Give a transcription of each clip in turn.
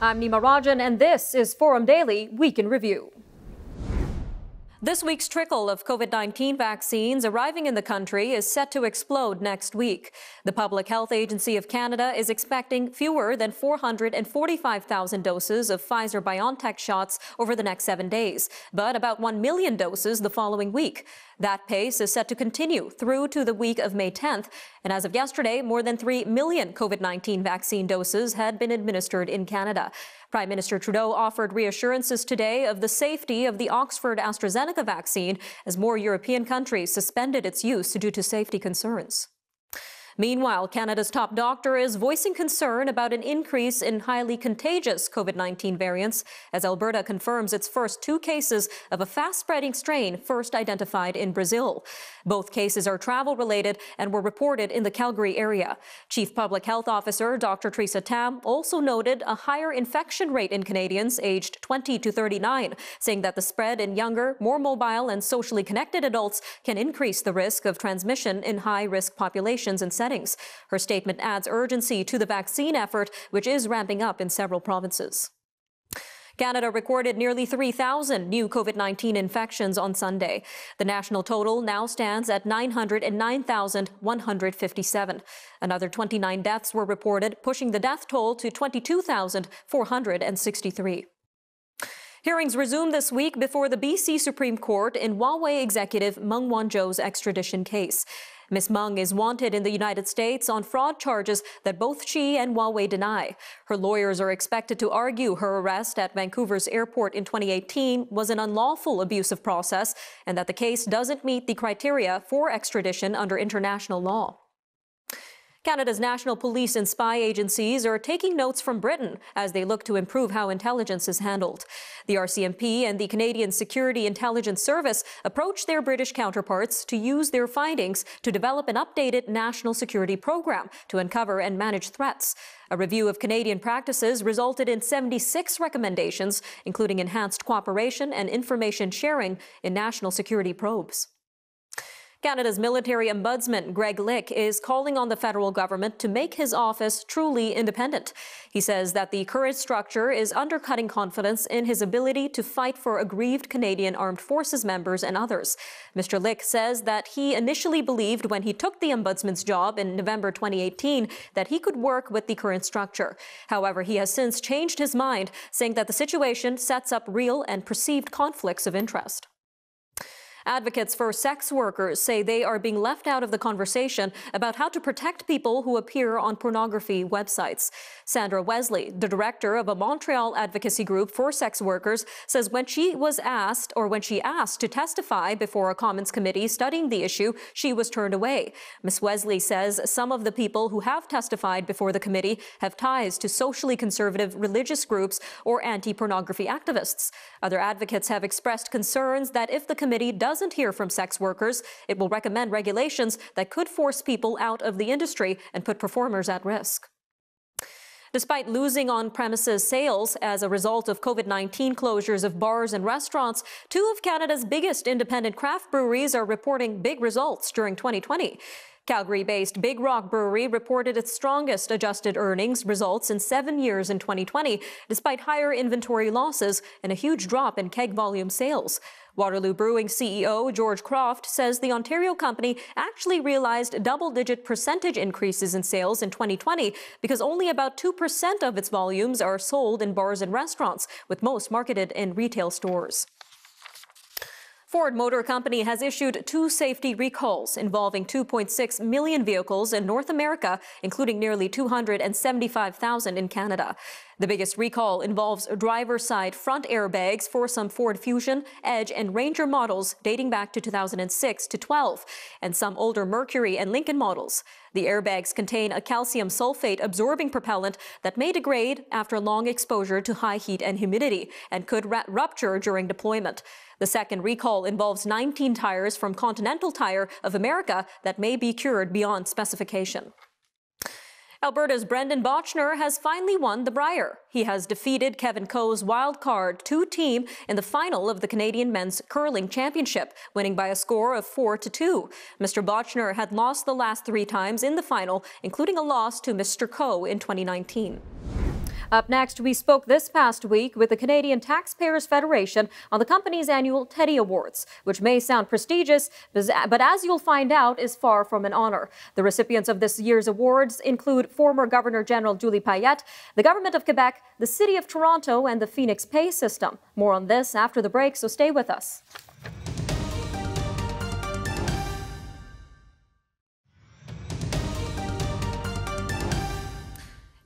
I'm Nima Rajan, and this is Forum Daily Week in Review. This week's trickle of COVID-19 vaccines arriving in the country is set to explode next week. The Public Health Agency of Canada is expecting fewer than 445,000 doses of Pfizer-BioNTech shots over the next 7 days, but about 1 million doses the following week. That pace is set to continue through to the week of May 10th, and as of yesterday, more than 3 million COVID-19 vaccine doses had been administered in Canada. Prime Minister Trudeau offered reassurances today of the safety of the Oxford-AstraZeneca vaccine as more European countries suspended its use due to safety concerns. Meanwhile, Canada's top doctor is voicing concern about an increase in highly contagious COVID-19 variants as Alberta confirms its first 2 cases of a fast-spreading strain first identified in Brazil. Both cases are travel-related and were reported in the Calgary area. Chief Public Health Officer Dr. Theresa Tam also noted a higher infection rate in Canadians aged 20 to 39, saying that the spread in younger, more mobile and socially connected adults can increase the risk of transmission in high-risk populations and settings. Her statement adds urgency to the vaccine effort, which is ramping up in several provinces. Canada recorded nearly 3,000 new COVID-19 infections on Sunday. The national total now stands at 909,157. Another 29 deaths were reported, pushing the death toll to 22,463. Hearings resumed this week before the BC Supreme Court in Huawei executive Meng Wanzhou's extradition case. Ms. Meng is wanted in the United States on fraud charges that both she and Huawei deny. Her lawyers are expected to argue her arrest at Vancouver's airport in 2018 was an unlawful abuse of process and that the case doesn't meet the criteria for extradition under international law. Canada's national police and spy agencies are taking notes from Britain as they look to improve how intelligence is handled. The RCMP and the Canadian Security Intelligence Service approached their British counterparts to use their findings to develop an updated national security program to uncover and manage threats. A review of Canadian practices resulted in 76 recommendations, including enhanced cooperation and information sharing in national security probes. Canada's military ombudsman, Greg Lick, is calling on the federal government to make his office truly independent. He says that the current structure is undercutting confidence in his ability to fight for aggrieved Canadian Armed Forces members and others. Mr. Lick says that he initially believed when he took the ombudsman's job in November 2018 that he could work with the current structure. However, he has since changed his mind, saying that the situation sets up real and perceived conflicts of interest. Advocates for sex workers say they are being left out of the conversation about how to protect people who appear on pornography websites. Sandra Wesley, the director of a Montreal advocacy group for sex workers, says when she asked to testify before a Commons committee studying the issue, she was turned away. Ms. Wesley says some of the people who have testified before the committee have ties to socially conservative religious groups or anti-pornography activists. Other advocates have expressed concerns that if the committee doesn't hear from sex workers, it will recommend regulations that could force people out of the industry and put performers at risk. Despite losing on-premises sales as a result of COVID-19 closures of bars and restaurants, 2 of Canada's biggest independent craft breweries are reporting big results during 2020. Calgary-based Big Rock Brewery reported its strongest adjusted earnings results in 7 years in 2020, despite higher inventory losses and a huge drop in keg volume sales. Waterloo Brewing CEO George Croft says the Ontario company actually realized double-digit percentage increases in sales in 2020 because only about 2% of its volumes are sold in bars and restaurants, with most marketed in retail stores. Ford Motor Company has issued 2 safety recalls involving 2.6 million vehicles in North America, including nearly 275,000 in Canada. The biggest recall involves driver's side front airbags for some Ford Fusion, Edge, and Ranger models dating back to 2006 to 12, and some older Mercury and Lincoln models. The airbags contain a calcium sulfate absorbing propellant that may degrade after long exposure to high heat and humidity and could rupture during deployment. The second recall involves 19 tires from Continental Tire of America that may be cured beyond specification. Alberta's Brendan Bochner has finally won the Brier. He has defeated Kevin Coe's wildcard 2 team in the final of the Canadian Men's Curling Championship, winning by a score of 4-2. Mr. Bochner had lost the last 3 times in the final, including a loss to Mr. Coe in 2019. Up next, we spoke this past week with the Canadian Taxpayers Federation on the company's annual Teddy Awards, which may sound prestigious, but as you'll find out, is far from an honor. The recipients of this year's awards include former Governor General Julie Payette, the Government of Quebec, the City of Toronto, and the Phoenix Pay System. More on this after the break, so stay with us.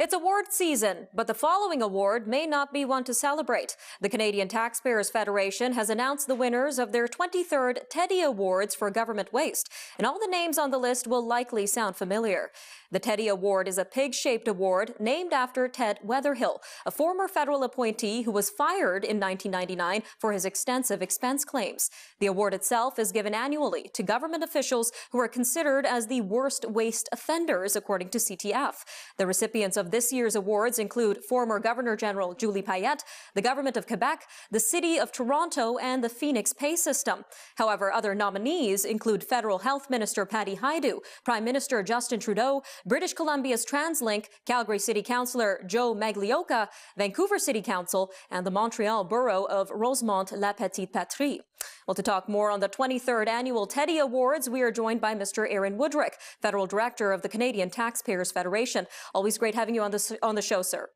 It's award season, but the following award may not be one to celebrate. The Canadian Taxpayers Federation has announced the winners of their 23rd Teddy Awards for government waste, and all the names on the list will likely sound familiar. The Teddy Award is a pig-shaped award named after Ted Weatherhill, a former federal appointee who was fired in 1999 for his extensive expense claims. The award itself is given annually to government officials who are considered as the worst waste offenders, according to CTF. The recipients of this year's awards include former Governor General Julie Payette, the Government of Quebec, the City of Toronto, and the Phoenix Pay System. However, other nominees include Federal Health Minister Patty Hajdu, Prime Minister Justin Trudeau, British Columbia's TransLink, Calgary City Councillor Joe Maglioka, Vancouver City Council, and the Montreal Borough of Rosemont-La Petite Patrie. Well, to talk more on the 23rd Annual Teddy Awards, we are joined by Mr. Aaron Woodrick, Federal Director of the Canadian Taxpayers Federation. Always great having you on the show, sir.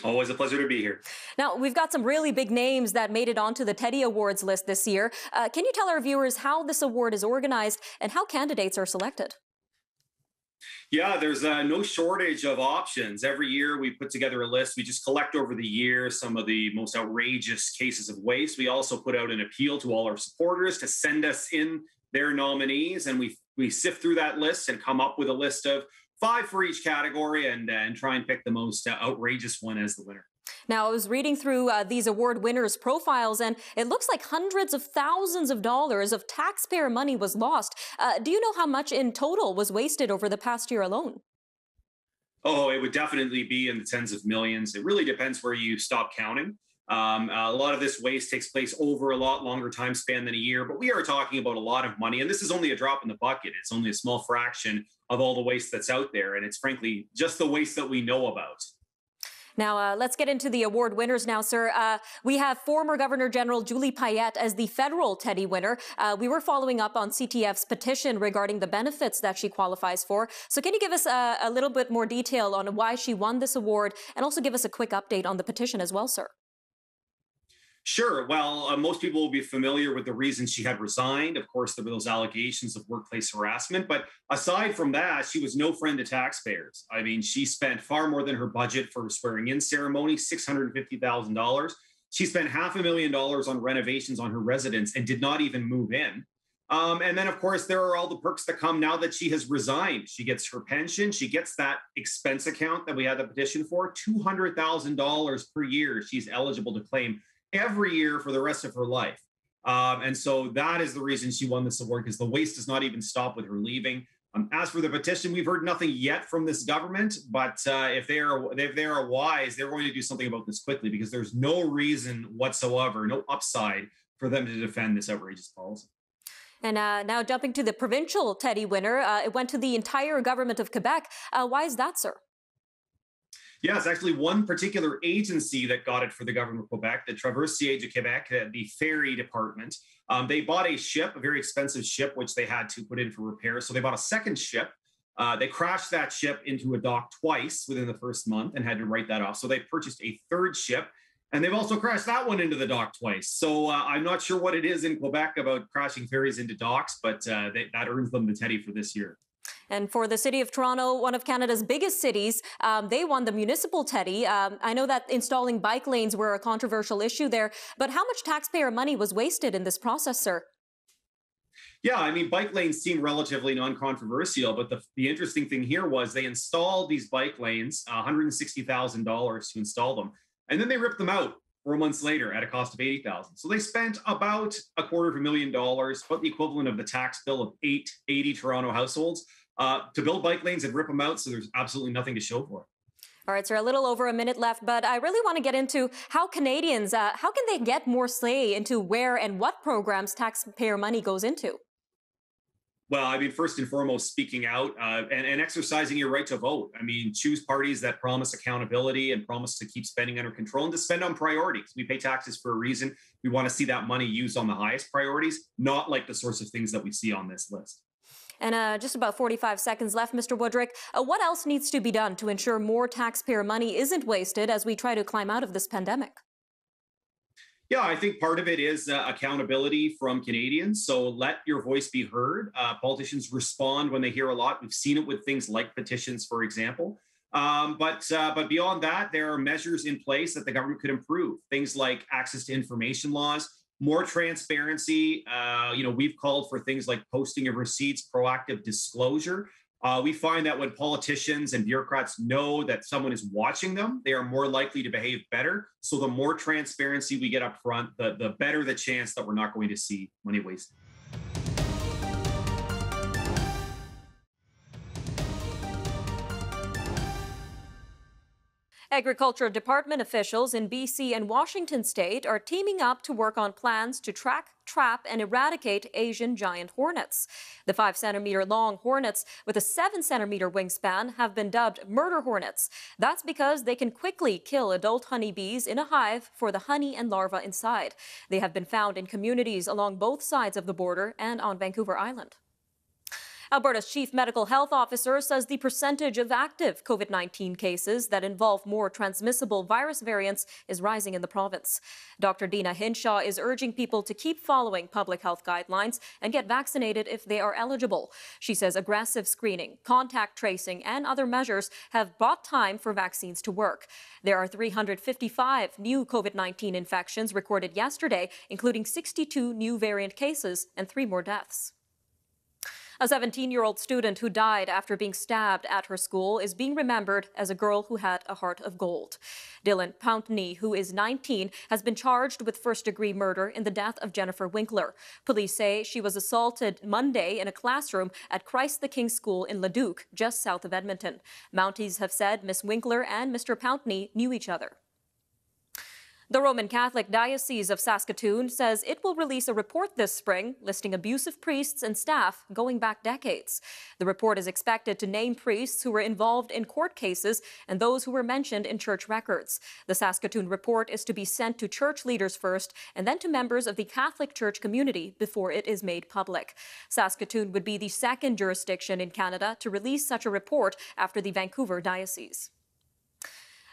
Always a pleasure to be here. Now, we've got some really big names that made it onto the Teddy Awards list this year. Can you tell our viewers how this award is organized and how candidates are selected? Yeah, there's no shortage of options. Every year we put together a list. We just collect over the years some of the most outrageous cases of waste. We also put out an appeal to all our supporters to send us in their nominees, and we sift through that list and come up with a list of 5 for each category and try and pick the most outrageous one as the winner. Now, I was reading through these award winners' profiles, and it looks like hundreds of thousands of dollars of taxpayer money was lost. Do you know how much in total was wasted over the past year alone? Oh, it would definitely be in the tens of millions. It really depends where you stop counting. A lot of this waste takes place over a lot longer time span than a year, but we are talking about a lot of money, and this is only a drop in the bucket. It's only a small fraction of all the waste that's out there, and it's frankly just the waste that we know about. Now, let's get into the award winners now, sir. We have former Governor General Julie Payette as the federal Teddy winner. We were following up on CTF's petition regarding the benefits that she qualifies for. So can you give us a little bit more detail on why she won this award and also give us a quick update on the petition as well, sir? Sure. Well, most people will be familiar with the reason she had resigned. Of course, there were those allegations of workplace harassment. But aside from that, she was no friend to taxpayers. I mean, she spent far more than her budget for a swearing-in ceremony, $650,000. She spent $500,000 on renovations on her residence and did not even move in. And then, of course, there are all the perks that come now that she has resigned. She gets her pension. She gets that expense account that we had the petition for, $200,000 per year. She's eligible to claim every year for the rest of her life. And so that is the reason she won this award, because the waste does not even stop with her leaving. As for the petition, we've heard nothing yet from this government, but if they are wise, they're going to do something about this quickly, because there's no reason whatsoever, no upside for them to defend this outrageous policy. And now jumping to the provincial Teddy winner, it went to the entire government of Quebec. Why is that, sir? Yeah, it's actually one particular agency that got it for the government of Quebec, the Traversier du Québec, the ferry department. They bought a ship, a very expensive ship, which they had to put in for repairs. So they bought a second ship. They crashed that ship into a dock twice within the first month and had to write that off. So they purchased a third ship, and they've also crashed that one into the dock twice. So I'm not sure what it is in Quebec about crashing ferries into docks, but that earns them the Teddy for this year. And for the City of Toronto, one of Canada's biggest cities, they won the municipal Teddy. I know that installing bike lanes were a controversial issue there, but how much taxpayer money was wasted in this process, sir? Yeah, I mean, bike lanes seem relatively non-controversial, but the interesting thing here was they installed these bike lanes, $160,000 to install them, and then they ripped them out 4 months later at a cost of $80,000. So they spent about $250,000, about the equivalent of the tax bill of 80 Toronto households, to build bike lanes and rip them out. So there's absolutely nothing to show for it. All right, sir, a little over a minute left, but I really want to get into how Canadians, how can they get more say into where and what programs taxpayer money goes into? Well, I mean, first and foremost, speaking out and exercising your right to vote. I mean, choose parties that promise accountability and promise to keep spending under control and to spend on priorities. We pay taxes for a reason. We want to see that money used on the highest priorities, not like the sorts of things that we see on this list. And just about 45 seconds left, Mr. Woodrick. What else needs to be done to ensure more taxpayer money isn't wasted as we try to climb out of this pandemic? Yeah, I think part of it is accountability from Canadians. So let your voice be heard. Politicians respond when they hear a lot. We've seen it with things like petitions, for example. But beyond that, there are measures in place that the government could improve. Things like access to information laws, more transparency. We've called for things like posting of receipts, proactive disclosure. We find that when politicians and bureaucrats know that someone is watching them, they are more likely to behave better. So the more transparency we get up front, the better the chance that we're not going to see money wasted. Agriculture Department officials in BC and Washington state are teaming up to work on plans to track, trap, and eradicate Asian giant hornets. The 5-centimeter long hornets with a 7-centimeter wingspan have been dubbed murder hornets. That's because they can quickly kill adult honeybees in a hive for the honey and larvae inside. They have been found in communities along both sides of the border and on Vancouver Island. Alberta's chief medical health officer says the percentage of active COVID-19 cases that involve more transmissible virus variants is rising in the province. Dr. Dina Hinshaw is urging people to keep following public health guidelines and get vaccinated if they are eligible. She says aggressive screening, contact tracing, and other measures have bought time for vaccines to work. There are 355 new COVID-19 infections recorded yesterday, including 62 new variant cases and 3 more deaths. A 17-year-old student who died after being stabbed at her school is being remembered as a girl who had a heart of gold. Dylan Pountny, who is 19, has been charged with first-degree murder in the death of Jennifer Winkler. Police say she was assaulted Monday in a classroom at Christ the King School in Leduc, just south of Edmonton. Mounties have said Miss Winkler and Mr. Pountny knew each other. The Roman Catholic Diocese of Saskatoon says it will release a report this spring listing abusive priests and staff going back decades. The report is expected to name priests who were involved in court cases and those who were mentioned in church records. The Saskatoon report is to be sent to church leaders first and then to members of the Catholic Church community before it is made public. Saskatoon would be the second jurisdiction in Canada to release such a report after the Vancouver Diocese.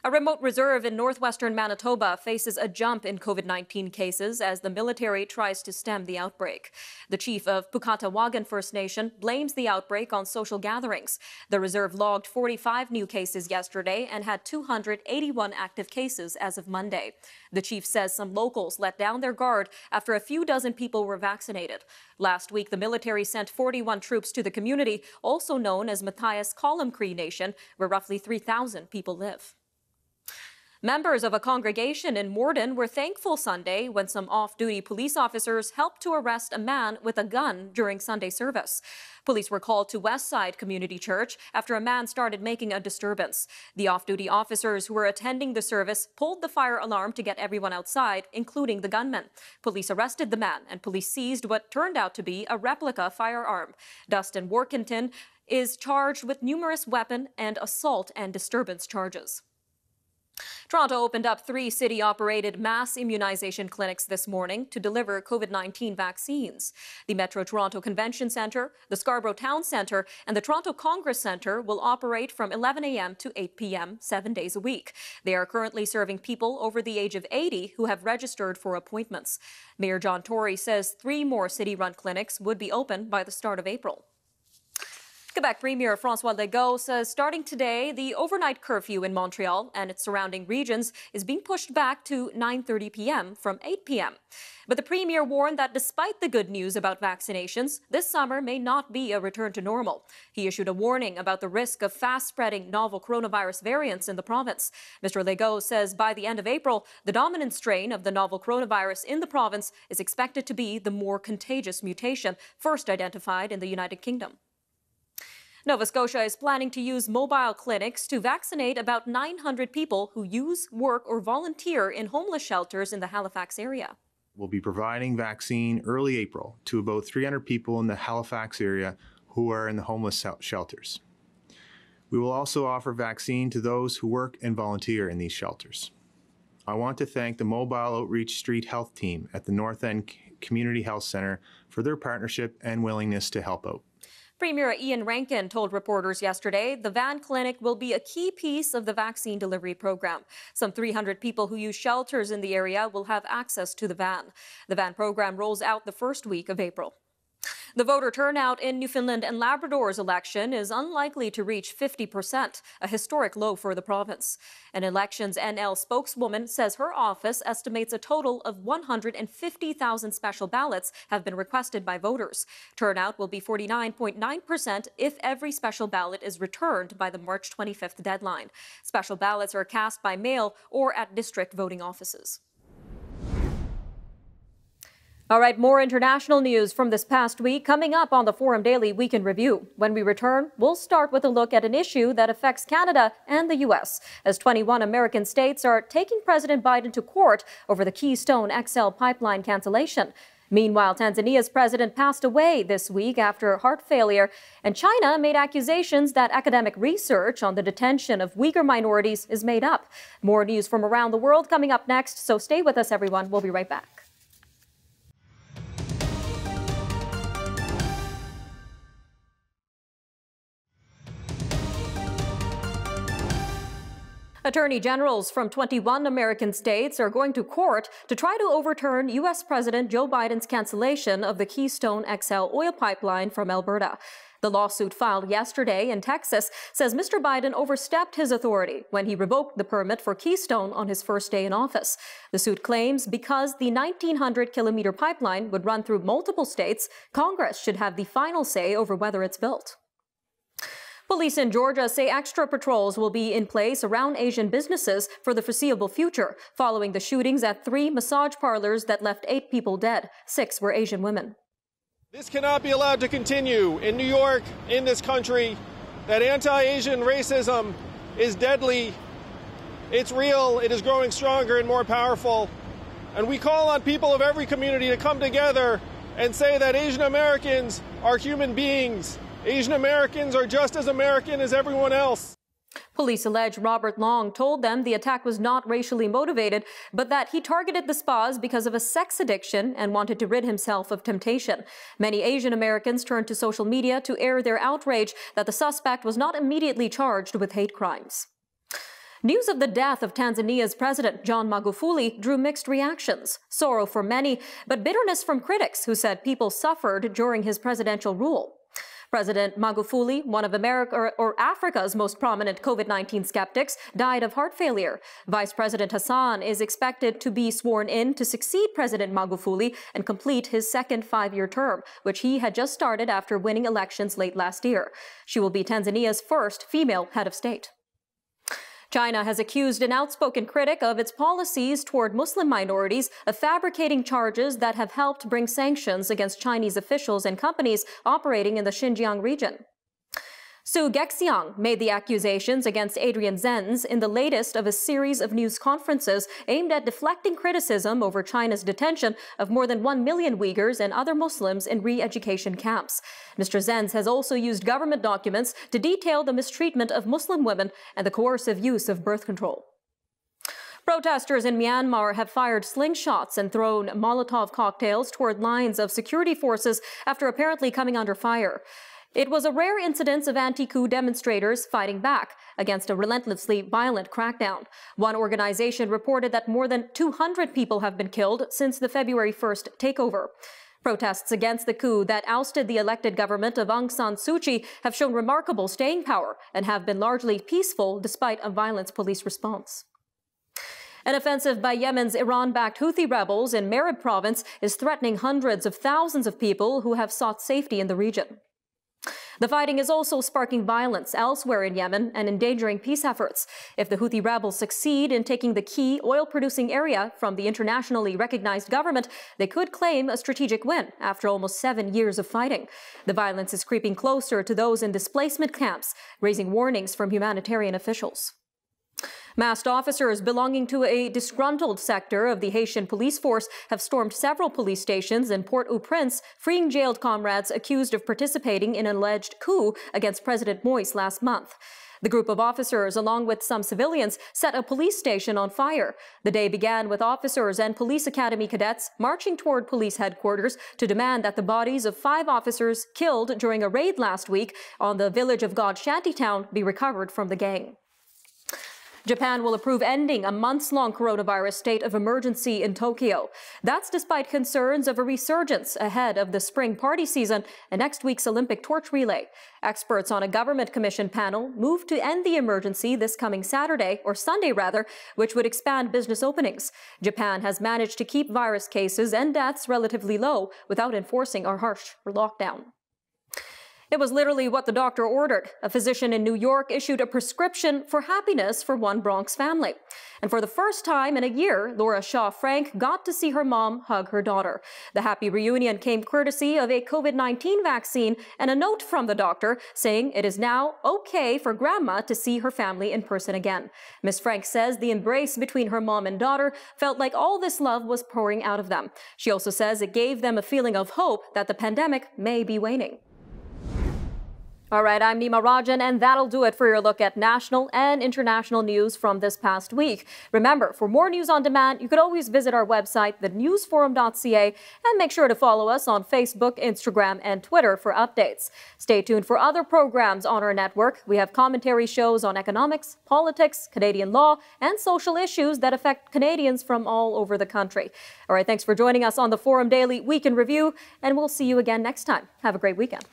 A remote reserve in northwestern Manitoba faces a jump in COVID-19 cases as the military tries to stem the outbreak. The chief of Pukatawagan First Nation blames the outbreak on social gatherings. The reserve logged 45 new cases yesterday and had 281 active cases as of Monday. The chief says some locals let down their guard after a few dozen people were vaccinated. Last week, the military sent 41 troops to the community, also known as Matthias Column Cree Nation, where roughly 3,000 people live. Members of a congregation in Morden were thankful Sunday when some off-duty police officers helped to arrest a man with a gun during Sunday service. Police were called to Westside Community Church after a man started making a disturbance. The off-duty officers who were attending the service pulled the fire alarm to get everyone outside, including the gunman. Police arrested the man, and police seized what turned out to be a replica firearm. Dustin Workington is charged with numerous weapon and assault and disturbance charges. Toronto opened up 3 city-operated mass immunization clinics this morning to deliver COVID-19 vaccines. The Metro Toronto Convention Centre, the Scarborough Town Centre, and the Toronto Congress Centre will operate from 11 a.m. to 8 p.m. 7 days a week. They are currently serving people over the age of 80 who have registered for appointments. Mayor John Tory says 3 more city-run clinics would be open by the start of April. Quebec Premier François Legault says starting today, the overnight curfew in Montreal and its surrounding regions is being pushed back to 9:30 p.m. from 8 p.m. But the Premier warned that despite the good news about vaccinations, this summer may not be a return to normal. He issued a warning about the risk of fast-spreading novel coronavirus variants in the province. Mr. Legault says by the end of April, the dominant strain of the novel coronavirus in the province is expected to be the more contagious mutation first identified in the United Kingdom. Nova Scotia is planning to use mobile clinics to vaccinate about 900 people who use, work, or volunteer in homeless shelters in the Halifax area. will be providing vaccine early April to about 300 people in the Halifax area who are in the homeless shelters. We will also offer vaccine to those who work and volunteer in these shelters. I want to thank the Mobile Outreach Street Health Team at the North End Community Health Centre for their partnership and willingness to help out. Premier Ian Rankin told reporters yesterday the van clinic will be a key piece of the vaccine delivery program. Some 300 people who use shelters in the area will have access to the van. The van program rolls out the first week of April. The voter turnout in Newfoundland and Labrador's election is unlikely to reach 50%, a historic low for the province. An Elections NL spokeswoman says her office estimates a total of 150,000 special ballots have been requested by voters. Turnout will be 49.9% if every special ballot is returned by the March 25th deadline. Special ballots are cast by mail or at district voting offices. All right, more international news from this past week coming up on the Forum Daily Weekend Review. When we return, we'll start with a look at an issue that affects Canada and the U.S., as 21 American states are taking President Biden to court over the Keystone XL pipeline cancellation. Meanwhile, Tanzania's president passed away this week after heart failure, and China made accusations that academic research on the detention of Uyghur minorities is made up. More news from around the world coming up next, so stay with us, everyone. We'll be right back. Attorney generals from 21 American states are going to court to try to overturn U.S. President Joe Biden's cancellation of the Keystone XL oil pipeline from Alberta. The lawsuit filed yesterday in Texas says Mr. Biden overstepped his authority when he revoked the permit for Keystone on his first day in office. The suit claims because the 1,900-kilometer pipeline would run through multiple states, Congress should have the final say over whether it's built. Police in Georgia say extra patrols will be in place around Asian businesses for the foreseeable future, following the shootings at 3 massage parlors that left 8 people dead. 6 were Asian women. This cannot be allowed to continue. In New York, in this country, that anti-Asian racism is deadly. It's real. It is growing stronger and more powerful. And we call on people of every community to come together and say that Asian Americans are human beings. Asian Americans are just as American as everyone else. Police allege Robert Long told them the attack was not racially motivated, but that he targeted the spas because of a sex addiction and wanted to rid himself of temptation. Many Asian Americans turned to social media to air their outrage that the suspect was not immediately charged with hate crimes. News of the death of Tanzania's president, John Magufuli, drew mixed reactions. Sorrow for many, but bitterness from critics who said people suffered during his presidential rule. President Magufuli, one of Africa's most prominent COVID-19 skeptics, died of heart failure. Vice President Hassan is expected to be sworn in to succeed President Magufuli and complete his second 5-year term, which he had just started after winning elections late last year. She will be Tanzania's first female head of state. China has accused an outspoken critic of its policies toward Muslim minorities of fabricating charges that have helped bring sanctions against Chinese officials and companies operating in the Xinjiang region. Su Gexiang made the accusations against Adrian Zenz in the latest of a series of news conferences aimed at deflecting criticism over China's detention of more than 1 million Uyghurs and other Muslims in re-education camps. Mr. Zenz has also used government documents to detail the mistreatment of Muslim women and the coercive use of birth control. Protesters in Myanmar have fired slingshots and thrown Molotov cocktails toward lines of security forces after apparently coming under fire. It was a rare incidence of anti-coup demonstrators fighting back against a relentlessly violent crackdown. One organization reported that more than 200 people have been killed since the February 1st takeover. Protests against the coup that ousted the elected government of Aung San Suu Kyi have shown remarkable staying power and have been largely peaceful despite a violent police response. An offensive by Yemen's Iran-backed Houthi rebels in Marib province is threatening hundreds of thousands of people who have sought safety in the region. The fighting is also sparking violence elsewhere in Yemen and endangering peace efforts. If the Houthi rebels succeed in taking the key oil-producing area from the internationally recognized government, they could claim a strategic win after almost 7 years of fighting. The violence is creeping closer to those in displacement camps, raising warnings from humanitarian officials. Masked officers belonging to a disgruntled sector of the Haitian police force have stormed several police stations in Port-au-Prince, freeing jailed comrades accused of participating in an alleged coup against President Moïse last month. The group of officers, along with some civilians, set a police station on fire. The day began with officers and police academy cadets marching toward police headquarters to demand that the bodies of 5 officers killed during a raid last week on the village of God Shantytown be recovered from the gang. Japan will approve ending a months-long coronavirus state of emergency in Tokyo. That's despite concerns of a resurgence ahead of the spring party season and next week's Olympic torch relay. Experts on a government commission panel moved to end the emergency this coming Saturday, or Sunday rather, which would expand business openings. Japan has managed to keep virus cases and deaths relatively low without enforcing a harsh lockdown. It was literally what the doctor ordered. A physician in New York issued a prescription for happiness for one Bronx family. And for the first time in a year, Laura Shaw Frank got to see her mom hug her daughter. The happy reunion came courtesy of a COVID-19 vaccine and a note from the doctor saying it is now okay for grandma to see her family in person again. Ms. Frank says the embrace between her mom and daughter felt like all this love was pouring out of them. She also says it gave them a feeling of hope that the pandemic may be waning. All right, I'm Nima Rajan, and that'll do it for your look at national and international news from this past week. Remember, for more news on demand, you could always visit our website, thenewsforum.ca, and make sure to follow us on Facebook, Instagram, and Twitter for updates. Stay tuned for other programs on our network. We have commentary shows on economics, politics, Canadian law, and social issues that affect Canadians from all over the country. All right, thanks for joining us on the Forum Daily Week in Review, and we'll see you again next time. Have a great weekend.